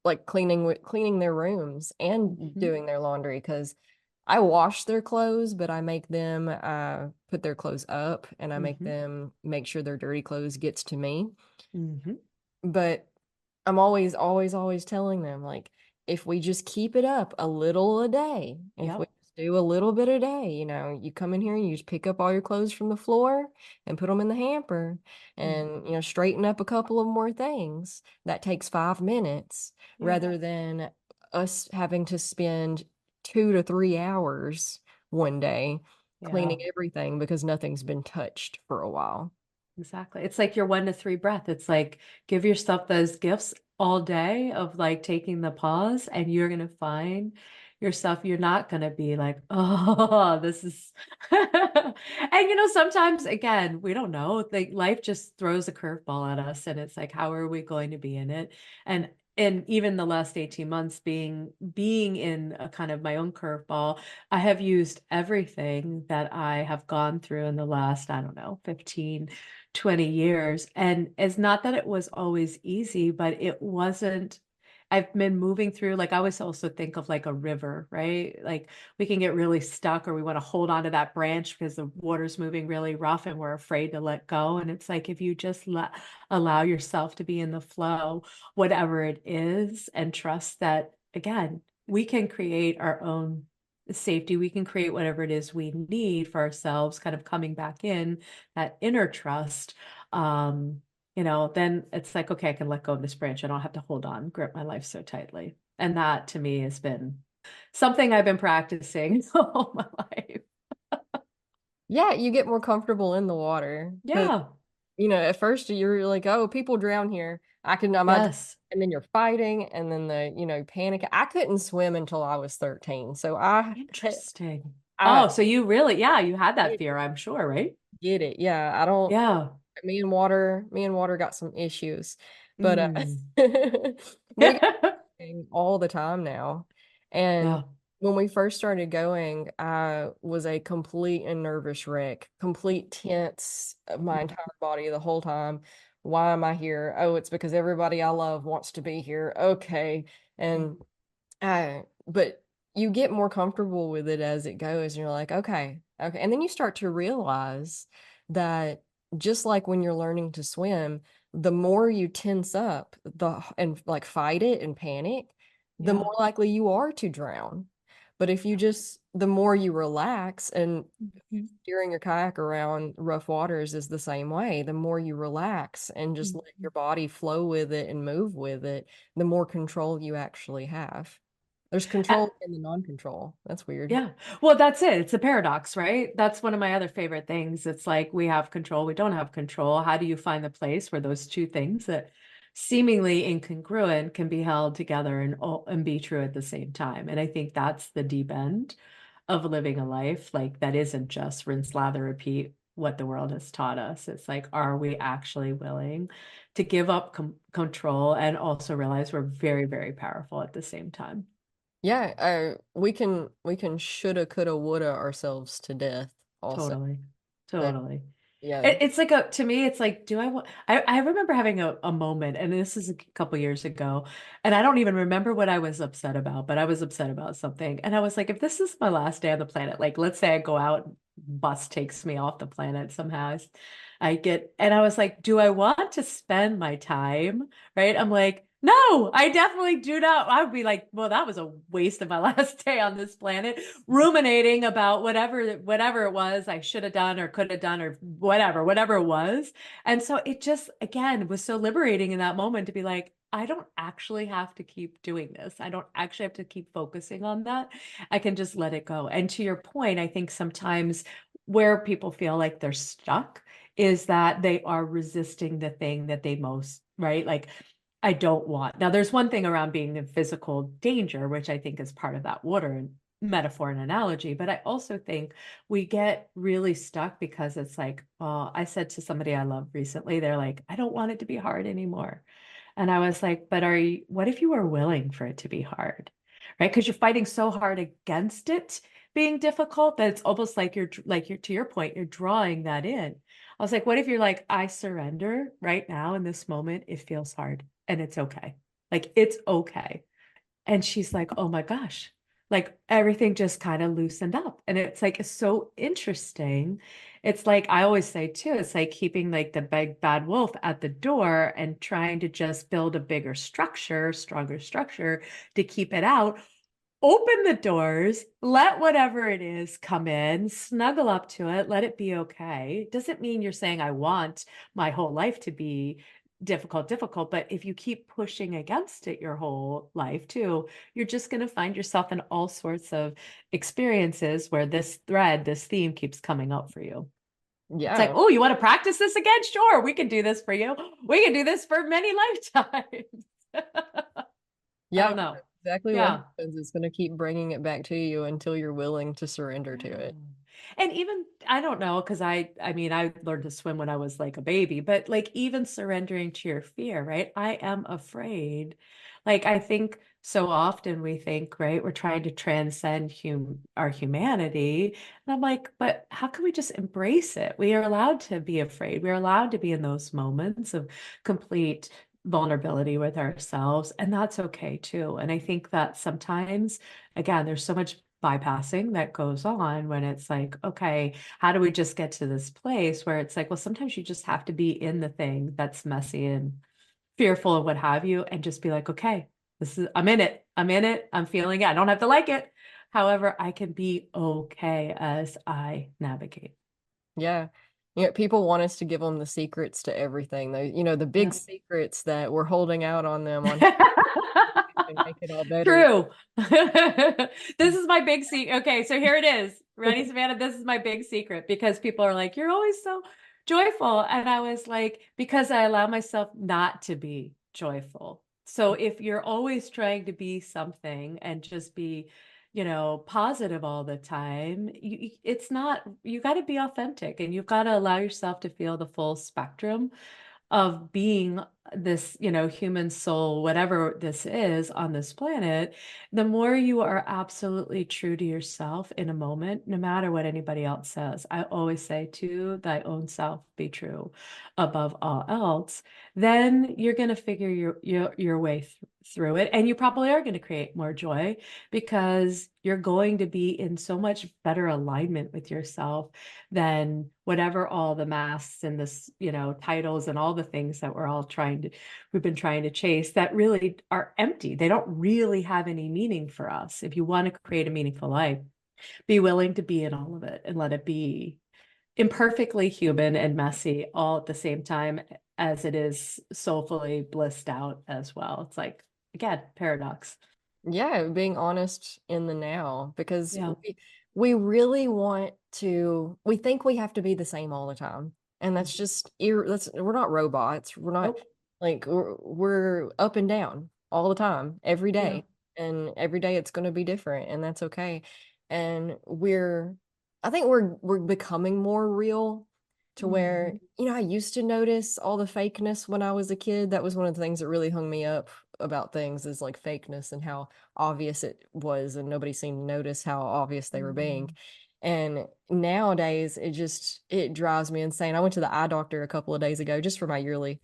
like cleaning their rooms and Mhm. doing their laundry because I wash their clothes, but I make them put their clothes up and I make Mhm. them make sure their dirty clothes gets to me. Mhm. But I'm always telling them, like, if we just keep it up a little a day, if we Yep. just do a little bit a day, you come in here and you just pick up all your clothes from the floor and put them in the hamper Mm. and, straighten up a couple of more things. That takes 5 minutes Yeah. rather than us having to spend 2 to 3 hours one day Yeah. cleaning everything because nothing's been touched for a while. Exactly. It's like your 1 to 3 breath. It's like give yourself those gifts all day of like taking the pause, and you're going to find yourself. You're not going to be like, oh, this is. And sometimes again, we don't know. Like life just throws a curveball at us, and it's like, how are we going to be in it? And even the last 18 months being in a kind of my own curveball, I have used everything that I have gone through in the last, I don't know, 15, 20 years. And it's not that it was always easy, but it wasn't. I've been moving through, like, I always also think of like a river, right? Like, we can get really stuck or we want to hold on to that branch because the water's moving really rough and we're afraid to let go. And it's like, if you just allow yourself to be in the flow, whatever it is, and trust that, again, we can create our own safety. We can create whatever it is we need for ourselves, kind of coming back in that inner trust. Then it's like, okay, I can let go of this branch. I don't have to hold on, grip my life so tightly. And that to me has been something I've been practicing all my life. Yeah, you get more comfortable in the water because Yeah. at first you're like, oh, people drown here. I'm not, Yes. and then you're fighting, and then panic. I couldn't swim until I was 13. So I, Interesting. I Oh, so you really, yeah, you had that get fear, I'm sure, right? get it. Yeah, I don't, Yeah. me and water got some issues, but, Mm. but it all the time now. And Yeah. when we first started going, I was a complete and nervous wreck, complete tense of my entire body the whole time. Why am I here? Oh, it's because everybody I love wants to be here. Okay. And but you get more comfortable with it as it goes, and you're like, okay, okay. And then you start to realize that just like when you're learning to swim, the more you tense up and like fight it and panic, the Yeah. more likely you are to drown. But if you just, the more you relax, and Mhm. steering your kayak around rough waters is the same way. The more you relax and just let your Mhm. body flow with it and move with it, the more control you actually have. There's Uh, control in the non-control. That's weird. Yeah. Well, that's it. It's a paradox, right? That's one of my other favorite things. It's like we have control, we don't have control. How do you find the place where those two things that seemingly incongruent can be held together and be true at the same time? And I think that's the deep end of living a life like that isn't just rinse, lather, repeat what the world has taught us. It's like, are we actually willing to give up control and also realize we're very, very powerful at the same time? Yeah, we can shoulda, coulda, woulda ourselves to death also. Totally. That Totally. yeah. It's like to me, it's like, do I want, I remember having a moment, and this is a couple years ago, and I don't even remember what I was upset about, but I was upset about something. And I was like, if this is my last day on the planet, like, let's say I go out, bus takes me off the planet somehow. And I was like, do I want to spend my time? Right. I'm like, no, I definitely do not. I would be like, well, that was a waste of my last day on this planet, ruminating about whatever it was I should have done or could have done or whatever it was. And so it just again was so liberating in that moment to be like, I don't actually have to keep doing this. I don't actually have to keep focusing on that. I can just let it go. And to your point, I think sometimes where people feel like they're stuck is that they are resisting the thing that they most, right? Like, I don't want. Now, there's one thing around being in physical danger, which I think is part of that water metaphor and analogy. But I also think we get really stuck because it's like, well, I said to somebody I love recently, they're like, I don't want it to be hard anymore. And I was like, but what if you were willing for it to be hard? Right? Because you're fighting so hard against it being difficult that it's almost like you're to your point, you're drawing that in. I was like, what if you're like, I surrender right now in this moment, it feels hard and it's okay. Like it's okay. And she's like, oh my gosh, like everything just kind of loosened up. And it's like, it's so interesting. It's like, I always say too, it's like keeping like the big bad wolf at the door and trying to just build a bigger structure, stronger structure to keep it out. Open the doors, let whatever it is come in, snuggle up to it, let it be okay. Doesn't mean you're saying, I want my whole life to be difficult. But if you keep pushing against it your whole life too, you're just going to find yourself in all sorts of experiences where this thread, this theme keeps coming up for you. It's like, Yeah. oh, you want to practice this again? Sure, we can do this for you. We can do this for many lifetimes. I Yeah, don't know. that's exactly what Yeah. happens. It's going to keep bringing it back to you until you're willing to surrender to Yeah. it. And even I don't know because I mean I learned to swim when I was like a baby, but like even surrendering to your fear, right? I am afraid. Like I think so often we think, right, we're trying to transcend our humanity. And I'm like, but how can we just embrace it? We are allowed to be afraid. We're allowed to be in those moments of complete vulnerability with ourselves, and that's okay too. And I think that sometimes again, there's so much bypassing that goes on when it's like, okay, how do we just get to this place where it's like, well, sometimes you just have to be in the thing that's messy and fearful and what have you, and just be like, okay, I'm in it. I'm in it. I'm feeling it. I don't have to like it. However, I can be okay as I navigate. Yeah. People want us to give them the secrets to everything. The big Yeah. secrets that we're holding out on them on how to make it all better. True. This is my big secret. Okay, so here it is. Ready, Savannah? This is my big secret because people are like, you're always so joyful. And I was like, because I allow myself not to be joyful. So if you're always trying to be something and just be, positive all the time, it's not, you got to be authentic and you've got to allow yourself to feel the full spectrum of being this, human soul, whatever this is on this planet, the more you are absolutely true to yourself in a moment, no matter what anybody else says. I always say, to thy own self be true above all else. Then you're going to figure your way through it. And you probably are going to create more joy because you're going to be in so much better alignment with yourself than whatever all the masks and this, titles and all the things that we're all trying we've been trying to chase that really are empty. They don't really have any meaning for us. If you want to create a meaningful life, be willing to be in all of it and let it be imperfectly human and messy all at the same time as it is soulfully blissed out as well. It's like, again, paradox. Yeah, being honest in the now because Yeah. we really want to we think we have to be the same all the time. And that's just that's we're not robots. We're not Nope. like we're up and down all the time, every Yeah. day. And every day it's going to be different and that's okay. And I think we're becoming more real to where, Mhm. I used to notice all the fakeness when I was a kid. That was one of the things that really hung me up about things is like fakeness and how obvious it was, and nobody seemed to notice how obvious they were being. Mhm. And nowadays, it drives me insane. I went to the eye doctor a couple of days ago just for my yearly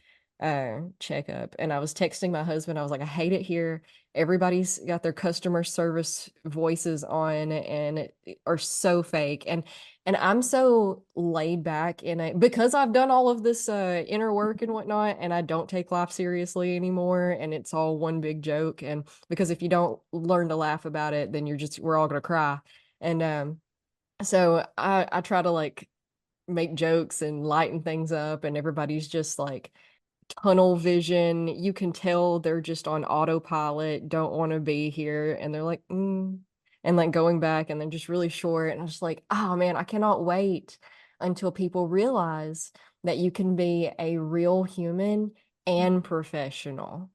checkup, and I was texting my husband. I was like, I hate it here. Everybody's got their customer service voices on and are so fake. And I'm so laid back in it because I've done all of this inner work and whatnot, and I don't take life seriously anymore, and it's all one big joke. And because if you don't learn to laugh about it, then we're all gonna cry. And so I try to like make jokes and lighten things up, and everybody's just like tunnel vision. You can tell they're just on autopilot, don't want to be here. And they're like, and like going back and they're just really short. And I'm just like, oh man, I cannot wait until people realize that you can be a real human and professional.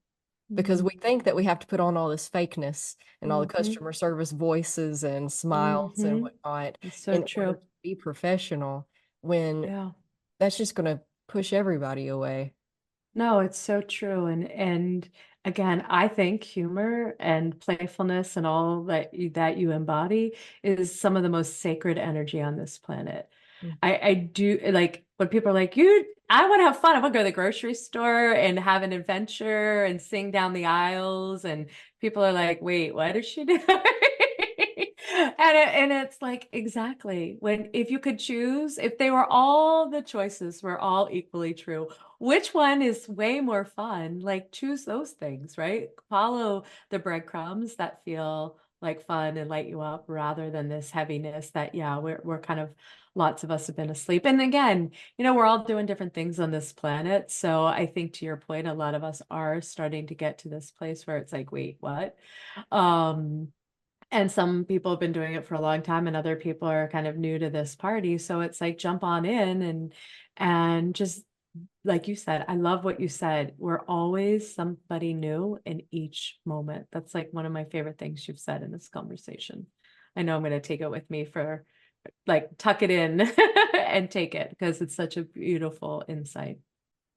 Because we think that we have to put on all this fakeness and all the Mhm. customer service voices and smiles and Mhm. whatnot It's so in order true. to be professional when Yeah. that's just going to push everybody away. No, it's so true. And again, I think humor and playfulness and all that you embody is some of the most sacred energy on this planet. I do like when people are like, I want to have fun. I want to go to the grocery store and have an adventure and sing down the aisles. And people are like, wait, what is she doing? And it's like, exactly. When if you could choose, if they were all the choices were all equally true, which one is way more fun? Like choose those things, right? Follow the breadcrumbs that feel like fun and light you up rather than this heaviness that, yeah, we're kind of lots of us have been asleep. And again, we're all doing different things on this planet. So I think to your point, a lot of us are starting to get to this place where it's like, wait, what? Um, and some people have been doing it for a long time and other people are kind of new to this party. So it's like jump on in and just like you said, I love what you said. We're always somebody new in each moment. That's like one of my favorite things you've said in this conversation. I know I'm going to take it with me for like tuck it in and take it because it's such a beautiful insight.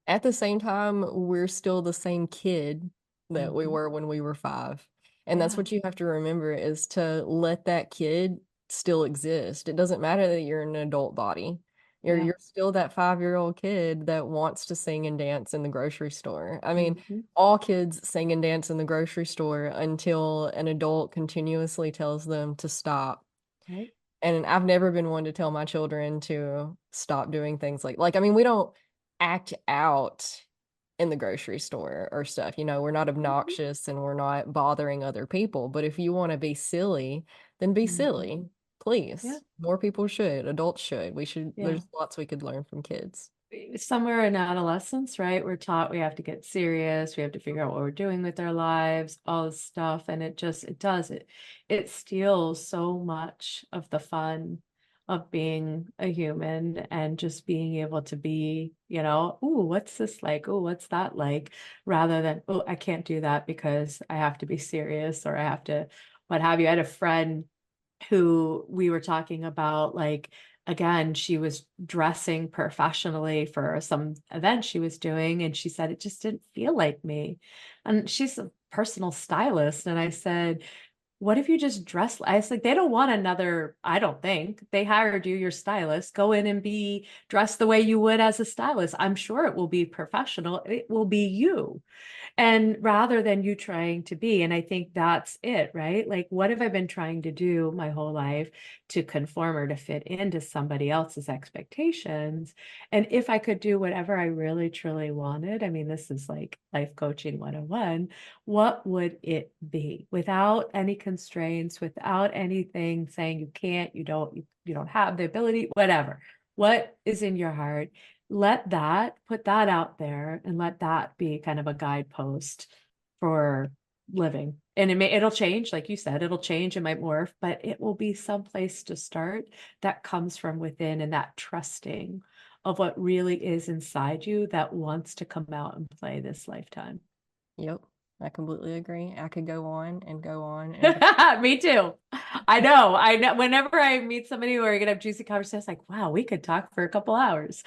At the same time, we're still the same kid that we Mhm. were when we were 5. And that's Yeah. what you have to remember is to let that kid still exist. It doesn't matter that you're in an adult body. Yeah. You're still that 5-year-old kid that wants to sing and dance in the grocery store. I mean, Mhm. all kids sing and dance in the grocery store until an adult continuously tells them to stop. Right. And I've never been one to tell my children to stop doing things like I mean, we don't act out in the grocery store or stuff. We're not Mhm. obnoxious and we're not bothering other people. But if you want to be silly, then be Mhm. silly. Yeah. Please. More people should. Adults should. Yeah. There's lots we could learn from kids. Somewhere in adolescence, right? We're taught we have to get serious, we have to figure out what we're doing with our lives, all this stuff. And it steals so much of the fun of being a human and just being able to be, ooh, what's this like? Oh, what's that like? Rather than, oh, I can't do that because I have to be serious or I have to, what have you. I had a friend who we were talking about like again she was dressing professionally for some event she was doing and she said it just didn't feel like me and she's a personal stylist and I said what if you just dress? I was like, they don't want another, I don't think. They hired you, your stylist. Go in and be dressed the way you would as a stylist. I'm sure it will be professional. It will be you. And rather than you trying to be, and I think that's it, right? Like, what have I been trying to do my whole life to conform or to fit into somebody else's expectations? And if I could do whatever I really truly wanted, I mean, this is like life coaching 101, what would it be without any constraints, without anything saying you can't, you don't have the ability, whatever. What is in your heart? Let that put that out there and let that be kind of a guidepost for living. And it'll change, like you said, it'll change, it might morph, but it will be some place to start that comes from within, and that trusting of what really is inside you that wants to come out and play this lifetime. Yep, I completely agree. I could go on and go on and go. Me too. I know. I know. Whenever I meet somebody who are gonna have juicy conversations, like, wow, we could talk for a couple hours.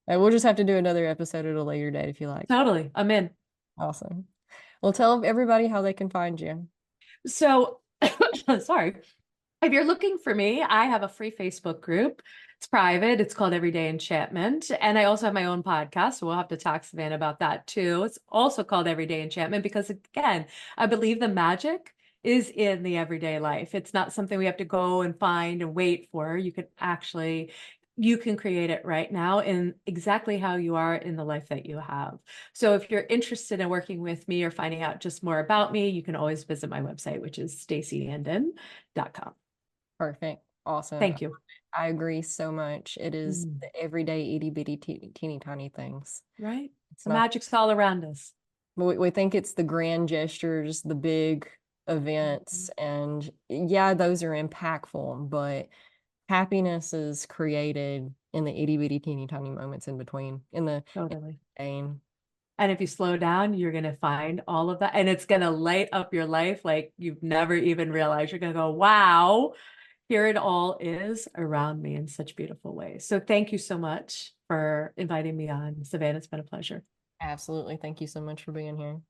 We'll just have to do another episode at a later date if you like. Totally. I'm in. Awesome. Well, tell everybody how they can find you. So, sorry. If you're looking for me, I have a free Facebook group. It's private. It's called Everyday Enchantment. And I also have my own podcast. So we'll have to talk, Savannah, about that too. It's also called Everyday Enchantment because, again, I believe the magic is in the everyday life. It's not something we have to go and find and wait for. You can create it right now in exactly how you are in the life that you have. So if you're interested in working with me or finding out just more about me, you can always visit my website, which is stacyandon.com. Perfect. Awesome. Thank you. I agree so much. It is Mm, the everyday itty bitty teeny tiny things. right? It's The not, magic's all around us. we think it's the grand gestures, the big events, and yeah, those are impactful, but happiness is created in the itty bitty teeny tiny moments in between, in Totally. the day. And if you slow down, you're going to find all of that. And it's going to light up your life like you've never even realized. You're going to go, wow, here it all is around me in such beautiful ways. So thank you so much for inviting me on, Savannah. It's been a pleasure. Absolutely. Thank you so much for being here.